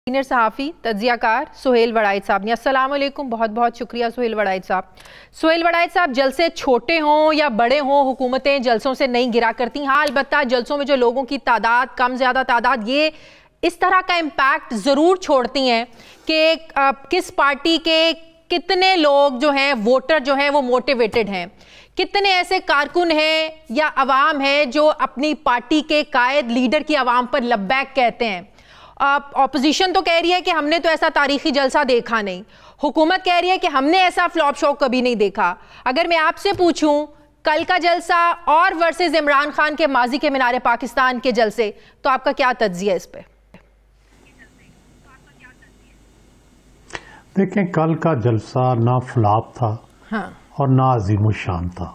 Senior صحافی تجزیہ کار سہیل وڑائچ صاحب نے السلام علیکم. بہت بہت شکریہ سہیل وڑائچ صاحب. سہیل وڑائچ صاحب، جلسے چھوٹے ہوں یا بڑے ہوں، حکومتیں جلسوں سے نہیں گرا کرتی. ہاں، البتہ جلسوں میں جو لوگوں کی تعداد کم زیادہ تعداد، یہ اس طرح کا امپیکٹ ضرور چھوڑتی ہیں کہ کس پارٹی کے کتنے لوگ جو ہیں ووٹر جو ہیں وہ موٹیویٹڈ ہیں، کتنے ایسے کارکن ہیں یا عوام ہیں جو اپنی پارٹی کے قائد لیڈر کی عوام پر لبیک کہتے ہیں. اپوزیشن تو کہہ رہی ہے کہ ہم نے تو ایسا تاریخی جلسہ دیکھا نہیں، حکومت کہہ رہی ہے کہ ہم نے ایسا فلاپ شو کبھی نہیں دیکھا. اگر میں آپ سے پوچھوں کل کا جلسہ اور ورسز عمران خان کے ماضی کے مینار پاکستان کے جلسے، تو آپ کا کیا تجزیہ ہے اس پہ؟ دیکھیں، کل کا جلسہ نہ فلاپ تھا اور نہ عظیم الشان تھا.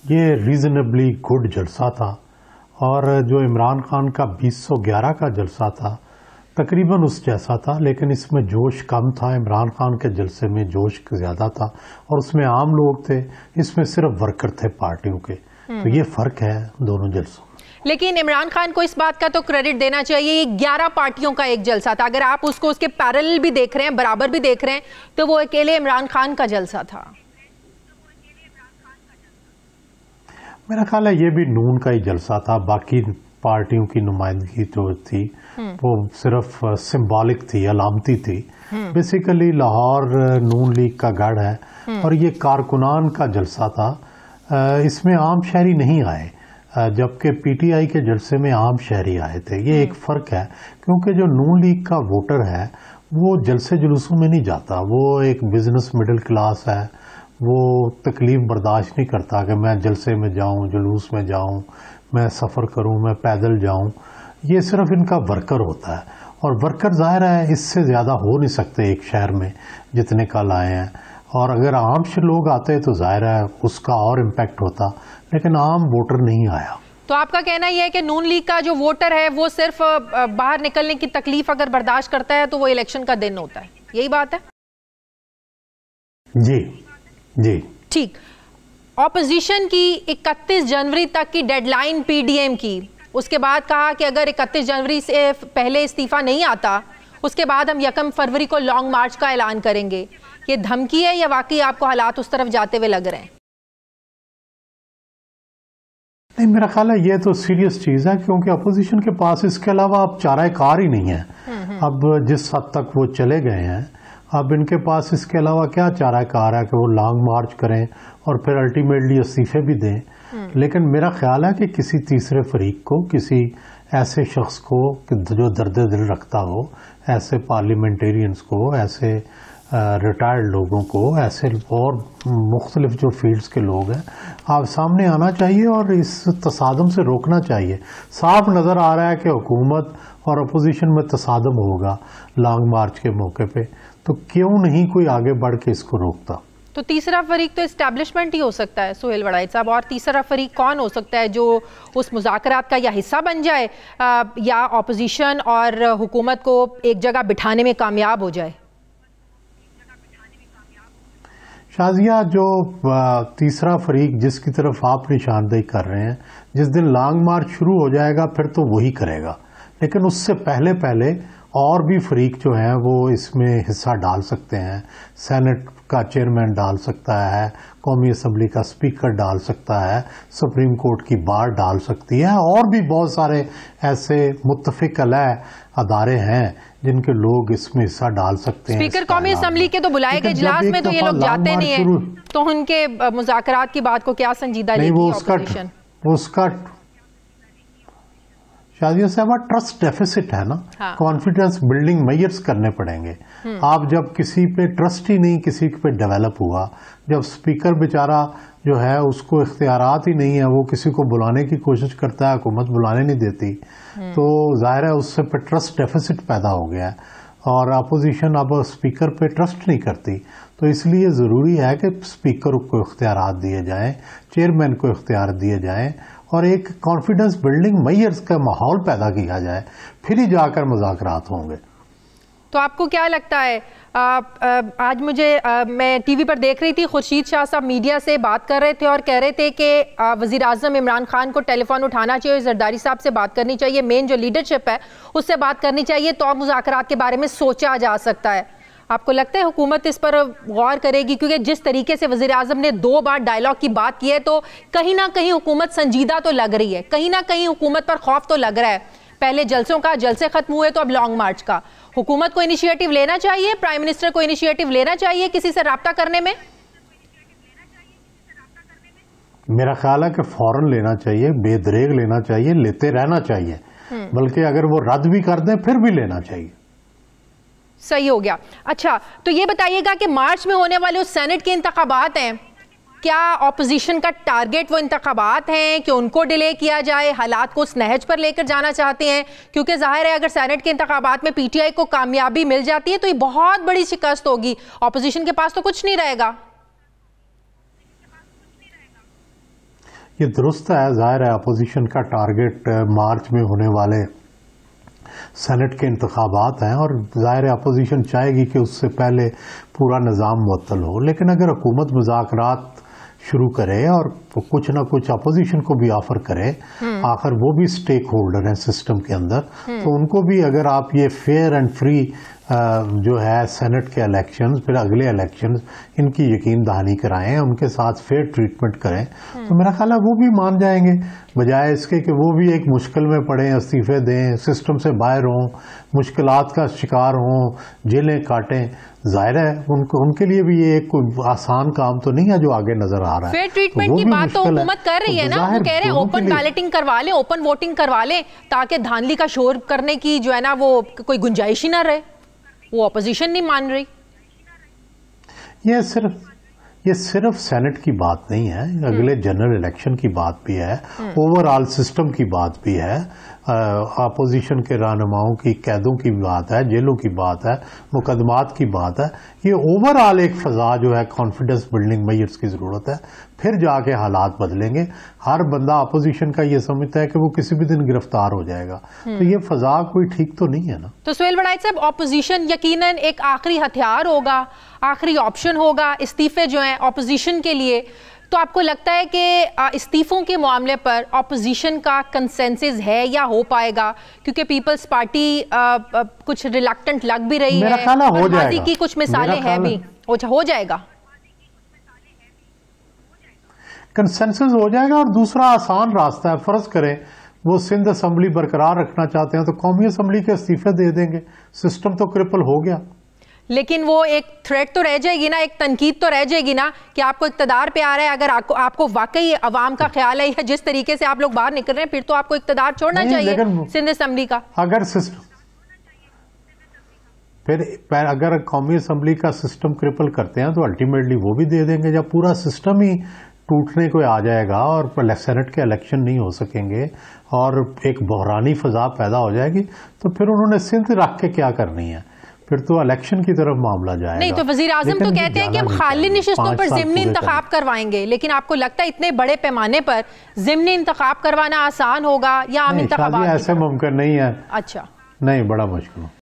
یہ ریزنیبلی گڈ جلسہ تھا. اور جو عمران خان کا 2011 کا جلسہ تھا تقریباً اس جیسا تھا، لیکن اس میں جوش کم تھا. عمران خان کے جلسے میں جوش زیادہ تھا اور اس میں عام لوگ تھے، اس میں صرف ورکر تھے پارٹیوں کے. تو یہ فرق ہے دونوں جلسوں. لیکن عمران خان کو اس بات کا تو کریڈٹ دینا چاہیے، یہ 11 پارٹیوں کا ایک جلسہ تھا. اگر آپ اس کو اس کے پیرلل بھی دیکھ رہے ہیں، برابر بھی دیکھ رہے ہیں، تو وہ اکیلے عمران خان کا جلسہ تھا. میرا خیال ہے یہ بھی نون کا ہی جلسہ تھا. باقی پارٹیوں کی نمائندگی جو تھی وہ صرف سمبولک تھی، علامتی تھی. بیسیکلی لاہور نون لیگ کا گڑھ ہے اور یہ کارکنان کا جلسہ تھا. اس میں عام شہری نہیں آئے، جبکہ پی ٹی آئی کے جلسے میں عام شہری آئے تھے. یہ ایک فرق ہے، کیونکہ جو نون لیگ کا ووٹر ہے وہ جلسے جلوسوں میں نہیں جاتا. وہ ایک بزنس مڈل کلاس ہے، وہ تکلیف برداشت نہیں کرتا کہ میں جلسے میں جاؤں، جلوس میں جاؤں، میں سفر کروں، میں پیدل جاؤں. یہ صرف ان کا ورکر ہوتا ہے، اور ورکر ظاہر ہے اس سے زیادہ ہو نہیں سکتے ایک شہر میں جتنے کل آئے ہیں. اور اگر عام سے لوگ آتے تو ظاہر ہے اس کا اور امپیکٹ ہوتا، لیکن عام ووٹر نہیں آیا. تو آپ کا کہنا یہ ہے کہ نون لیگ کا جو ووٹر ہے وہ صرف باہر نکلنے کی تکلیف اگر برداشت کرتا ہے تو وہ الیکشن کا دن ہوتا ہے، یہی بات ہے؟ جی ٹھیک. اپوزیشن کی 31 جنوری تک کی deadline P D M کی، اس کے بعد کہا کہ اگر 31 جنوری سے پہلے استعفیٰ نہیں آتا اس کے بعد ہم 1 فروری کو لانگ مارچ کا اعلان کریں گے. یہ دھمکی ہے یا واقعی آپ کو حالات اس طرف جاتے ہوئے لگ رہے ہیں؟ نہیں، میرا خیال ہے یہ تو سیریس چیز ہے، کیونکہ اپوزیشن کے پاس اس کے علاوہ اب چارہ کار ہی نہیں ہے. اب جس حد تک وہ چلے گئے ہیں، اب ان کے پاس اس کے علاوہ کیا چارہ کار ہے کہ وہ لانگ مارچ کریں اور پھر الٹیمیٹلی استعفے بھی دیں. لیکن میرا خیال ہے کہ کسی تیسرے فریق کو، کسی ایسے شخص کو جو درد دل رکھتا ہو، ایسے پارلیمنٹیرینز کو، ایسے ریٹائرڈ لوگوں کو، ایسے اور مختلف جو فیلڈز کے لوگ ہیں، آپ سامنے آنا چاہیے اور اس تصادم سے روکنا چاہیے. صاف نظر آ رہا ہے کہ حکومت اور اپوزیشن میں تصادم ہوگا لانگ مارچ کے موقع پہ، تو کیوں نہیں کوئی آگے بڑھ کے اس کو روکتا؟ تو تیسرا فریق تو اسٹیبلشمنٹ ہی ہو سکتا ہے سہیل وڑائچ صاحب. اور تیسرا فریق کون ہو سکتا ہے جو اس مذاکرات کا یا حصہ بن جائے یا اپوزیشن اور حکومت کو ایک جگہ بٹھانے میں کامیاب ہو جائے؟ شازیہ، جو تیسرا فریق جس کی طرف آپ نشاندہی کر رہے ہیں، جس دن لانگ مارچ شروع ہو جائے گا پھر تو وہی کرے گا. لیکن اس سے پہلے اور بھی فریق جو ہیں وہ اس میں حصہ ڈال سکتے ہیں. سینٹ کا چیئرمین ڈال سکتا ہے، قومی اسمبلی کا اسپیکر ڈال سکتا ہے، سپریم کورٹ کی بار ڈال سکتی ہے، اور بھی بہت سارے ایسے متفق علیہ ادارے ہیں جن کے لوگ اس میں حصہ ڈال سکتے ہیں. اسپیکر قومی اسمبلی کے تو بلائے گئے اجلاس میں تو یہ لوگ جاتے نہیں ہیں، تو ان کے مذاکرات کی بات کو کیا سنجیدہ لے گی اپوزیشن؟ اس کا شازیہ صاحبہ ٹرسٹ ڈیفیسٹ ہے نا. کانفیڈنس بلڈنگ میئرز کرنے پڑیں گے. آپ جب کسی پہ ٹرسٹ ہی نہیں کسی پہ ڈیولپ ہوا، جب اسپیکر بیچارہ جو ہے اس کو اختیارات ہی نہیں ہے، وہ کسی کو بلانے کی کوشش کرتا ہے، حکومت بلانے نہیں دیتی، تو ظاہر ہے اس سے پہ ٹرسٹ ڈیفیسٹ پیدا ہو گیا ہے. اور اپوزیشن اب اسپیکر پہ ٹرسٹ نہیں کرتی، تو اس لیے ضروری ہے کہ اسپیکر کو اختیارات دیے جائیں، چیئرمین کو اختیار دیے جائیں، اور ایک کانفیڈنس بلڈنگ میئرز کا ماحول پیدا کیا جائے، پھر ہی جا کر مذاکرات ہوں گے. تو آپ کو کیا لگتا ہے آج میں ٹی وی پر دیکھ رہی تھی خورشید شاہ صاحب میڈیا سے بات کر رہے تھے اور کہہ رہے تھے کہ وزیر اعظم عمران خان کو ٹیلی فون اٹھانا چاہیے، زرداری صاحب سے بات کرنی چاہیے، مین جو لیڈرشپ ہے اس سے بات کرنی چاہیے تو مذاکرات کے بارے میں سوچا جا سکتا ہے۔ آپ کو لگتا ہے حکومت اس پر غور کرے گی؟ کیونکہ جس طریقے سے وزیر اعظم نے 2 بار ڈائیلاگ کی بات کی ہے تو کہیں نہ کہیں حکومت سنجیدہ تو لگ رہی ہے، کہیں نہ کہیں حکومت پر خوف تو لگ رہا ہے۔ پہلے جلسے ختم ہوئے تو اب لانگ مارچ کا، حکومت کو انیشیٹو لینا چاہیے، پرائم منسٹر کو انیشیٹو لینا چاہیے کسی سے رابطہ کرنے میں؟ میرا خیال ہے کہ فوراً لینا چاہیے، بے دریغ لینا چاہیے، لیتے رہنا چاہیے، بلکہ اگر وہ رد بھی کر دیں پھر بھی لینا چاہیے۔ صحیح ہو گیا۔ اچھا تو یہ بتائیے گا کہ مارچ میں ہونے والے سینٹ کے انتخابات ہیں، کیا اپوزیشن کا ٹارگٹ وہ انتخابات ہیں کہ ان کو ڈیلے کیا جائے، حالات کو اس نہج پر لے کر جانا چاہتے ہیں؟ کیونکہ ظاہر ہے اگر سینٹ کے انتخابات میں پی ٹی آئی کو کامیابی مل جاتی ہے تو یہ بہت بڑی شکست ہوگی، اپوزیشن کے پاس تو کچھ نہیں رہے گا۔ یہ درست ہے، ظاہر ہے اپوزیشن کا ٹارگٹ مارچ میں ہونے والے سینٹ کے انتخابات ہیں، اور ظاہر اپوزیشن چاہے گی کہ اس سے پہلے پورا نظام معطل ہو، لیکن اگر حکومت مذاکرات شروع کرے اور کچھ نہ کچھ اپوزیشن کو بھی آفر کرے، آخر وہ بھی سٹیک ہولڈر ہیں سسٹم کے اندر، تو ان کو بھی اگر آپ یہ فیئر اینڈ فری جو ہے سینٹ کے الیکشنز، پھر اگلے الیکشنز، ان کی یقین دہانی کرائیں، ان کے ساتھ فیئر ٹریٹمنٹ کریں، تو میرا خیال ہے وہ بھی مان جائیں گے، بجائے اس کے کہ وہ بھی ایک مشکل میں پڑیں، استعفے دیں، سسٹم سے باہر ہوں، مشکلات کا شکار ہوں، جیلیں کاٹیں۔ ظاہر ہے ان کے لیے بھی یہ ایک کوئی آسان کام تو نہیں ہے جو آگے نظر آ رہا ہے۔ فیئر ٹریٹمنٹ کی بات تو حکومت کر رہی ہے نا، وہ کہہ رہے ہیں اوپن بیلٹنگ کروا لیں، اوپن ووٹنگ کروا لیں، تاکہ دھاندلی کا شور کرنے کی جو ہے نا وہ کوئی گنجائش ہی نہ رہے۔ وہ اپوزیشن نہیں مان رہی۔ یہ صرف سینٹ کی بات نہیں ہے، اگلے جنرل الیکشن کی بات بھی ہے، اوور آل سسٹم کی بات بھی ہے، اپوزیشن کے رہنماؤں کی قیدوں کی بات ہے، جیلوں کی بات ہے، مقدمات کی بات ہے۔ یہ اوور آل ایک فضا جو ہے کانفیڈنس بلڈنگ میئرز کی ضرورت ہے، پھر جا کے حالات بدلیں گے۔ ہر بندہ اپوزیشن کا یہ سمجھتا ہے کہ وہ کسی بھی دن گرفتار ہو جائے گا، تو یہ فضا کوئی ٹھیک تو نہیں ہے نا۔ تو سہیل وڑائچ صاحب، اپوزیشن یقیناً ایک آخری ہتھیار ہوگا، آخری آپشن ہوگا استعفے جو ہیں اپوزیشن کے لیے، تو آپ کو لگتا ہے کہ استعفوں کے معاملے پر اپوزیشن کا کنسنسس ہے یا ہو پائے گا؟ کیونکہ پیپلز پارٹی کچھ ریلیکٹنٹ لگ بھی رہی ہے، اور ماضی کی کچھ مثالیں ہیں بھی، ہو جائے گا کنسنسس ہو جائے گا۔ اور دوسرا آسان راستہ ہے، فرض کریں وہ سندھ اسمبلی برقرار رکھنا چاہتے ہیں تو قومی اسمبلی کے استعفے دے دیں گے، سسٹم تو کرپل ہو گیا۔ لیکن وہ ایک تھریٹ تو رہ جائے گی نا، ایک تنقید تو رہ جائے گی نا کہ آپ کو اقتدار پہ آ رہا ہے، اگر آپ کو واقعی عوام کا خیال ہے یا جس طریقے سے آپ لوگ باہر نکل رہے ہیں، پھر تو آپ کو اقتدار چھوڑنا چاہیے سندھ اسمبلی کا۔ اگر قومی اسمبلی کا سسٹم کرپل کرتے ہیں تو الٹیمیٹلی وہ بھی دے دیں گے۔ جب پورا سسٹم ہی ٹوٹنے کو آ جائے گا اور سینٹ کے الیکشن نہیں ہو سکیں گے اور ایک بحرانی فضا پیدا ہو جائے گی، تو پھر انہوں نے سندھ رکھ کے کیا کرنی ہے؟ پھر تو الیکشن کی طرف معاملہ جائے گا۔ نہیں تو وزیر اعظم تو کہتے ہیں کہ ہم خالی نشستوں پر ضمنی انتخاب کروائیں گے، لیکن آپ کو لگتا ہے اتنے بڑے پیمانے پر ضمنی انتخاب کروانا آسان ہوگا یا عام انتخابات؟ ایسے ممکن نہیں ہے۔ اچھا، نہیں، بڑا مشکل